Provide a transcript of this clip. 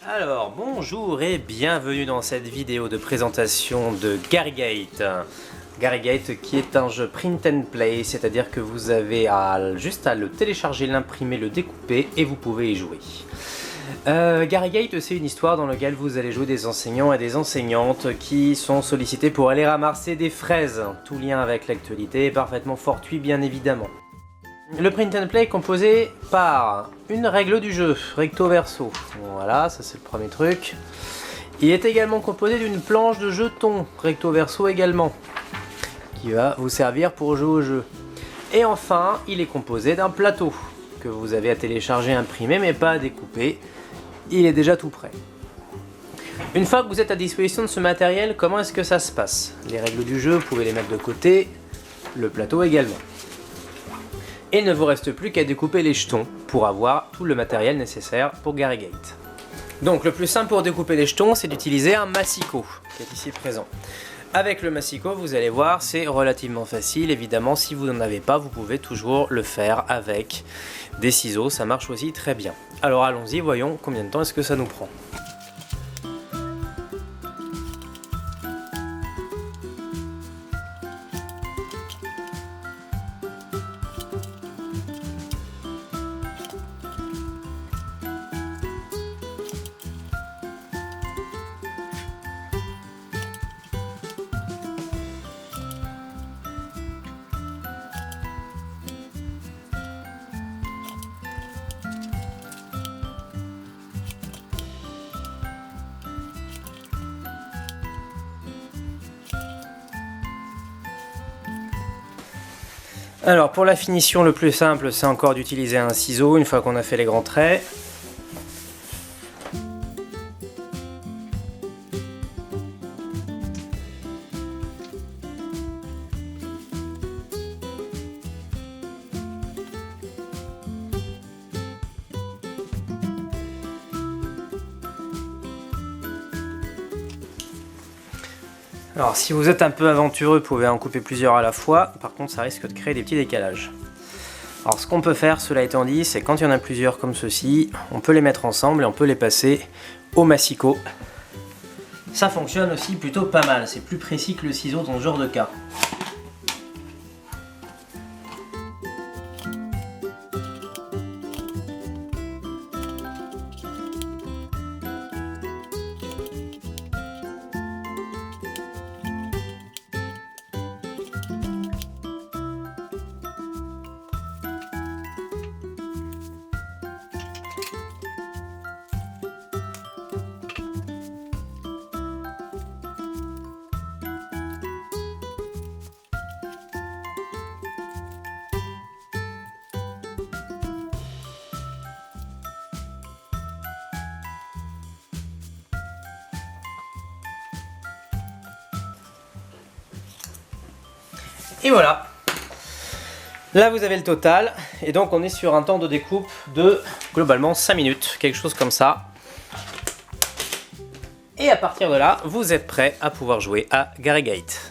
Alors, bonjour et bienvenue dans cette vidéo de présentation de Garrigate. Garrigate qui est un jeu print and play, c'est-à-dire que vous avez juste à le télécharger, l'imprimer, le découper et vous pouvez y jouer. Garrigate, c'est une histoire dans laquelle vous allez jouer des enseignants et des enseignantes qui sont sollicités pour aller ramasser des fraises. Tout lien avec l'actualité est parfaitement fortuit bien évidemment. Le print and play est composé par une règle du jeu, recto verso. Voilà, ça c'est le premier truc. Il est également composé d'une planche de jetons, recto verso également, qui va vous servir pour jouer au jeu. Et enfin, il est composé d'un plateau, que vous avez à télécharger, imprimer, mais pas à découper. Il est déjà tout prêt. Une fois que vous êtes à disposition de ce matériel, comment est-ce que ça se passe? Les règles du jeu, vous pouvez les mettre de côté, le plateau également. Et il ne vous reste plus qu'à découper les jetons pour avoir tout le matériel nécessaire pour Garrigate. Donc le plus simple pour découper les jetons, c'est d'utiliser un massicot, qui est ici présent. Avec le massicot, vous allez voir, c'est relativement facile. Évidemment, si vous n'en avez pas, vous pouvez toujours le faire avec des ciseaux, ça marche aussi très bien. Alors allons-y, voyons combien de temps est-ce que ça nous prend. Alors pour la finition, le plus simple, c'est encore d'utiliser un ciseau une fois qu'on a fait les grands traits. Alors si vous êtes un peu aventureux, vous pouvez en couper plusieurs à la fois, par contre ça risque de créer des petits décalages. Alors ce qu'on peut faire, cela étant dit, c'est quand il y en a plusieurs comme ceci, on peut les mettre ensemble et on peut les passer au massicot. Ça fonctionne aussi plutôt pas mal, c'est plus précis que le ciseau dans ce genre de cas. Et voilà, là vous avez le total, et donc on est sur un temps de découpe de globalement 5 minutes, quelque chose comme ça. Et à partir de là, vous êtes prêt à pouvoir jouer à Garrigate.